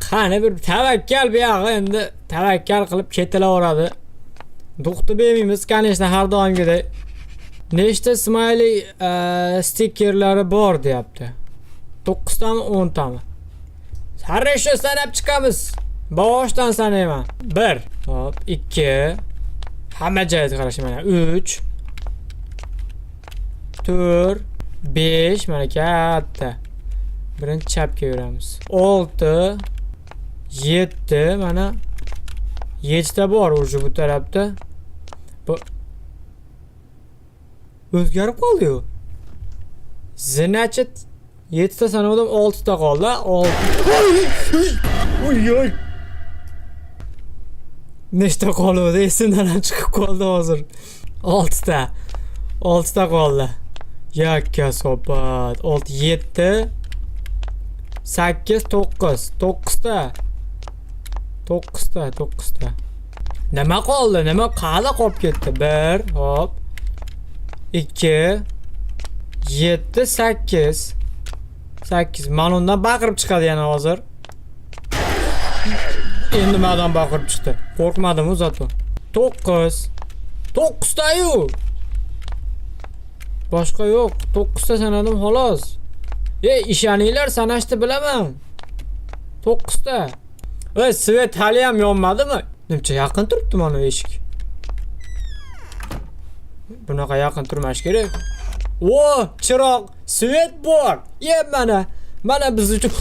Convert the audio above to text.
Qani bir tavakkal buyog'i endi tavakkal qilib ketilaveradi. To'xtab bermaymiz, конечно, har doimgidek. Nechta smiley stikerlari bor deyapti. 9 tami, 10 tami? Хорошо, sanab chiqamiz. Boshdan sanayman. 1, hop, 2. Hamma joyga qarashim mana. 3, 4, 5 mana katta. Birinchi chapga yuramiz. 6, 7 mana 7 ta bor уже bu tarafda. Bu o'zgarib qoldi-yu. Значит 7 ta sanavdim, 6 ta qoldi. 6. Oy. Nechta qoldi? Esimdan ham chiqib qoldi hozir. 6 ta. 6 ta qoldi. Yakka sopat. 6, 7, 8, 9. 9 ta. 9 ta, 9 ta. Nima qoldi? Nima qala qolib ketdi? 1, hop. 2, 7, 8. 8. Mana undan baqirib chiqadi yana hozir. Endi nimadan baqirib chiqdi? Qo'rqmadim zato. 9. 9 ta-yu. Boshqa yo'q. 9 ta sanadim xolos. Ishoninglar, sanashni bilaman. 9 ta. Svet hali ham yonmadimi? Nimcha yaqin turibdi mana eshik. Bunaqa yaqin turmash kerak. Chiroq, svet bor. Mana biz uchun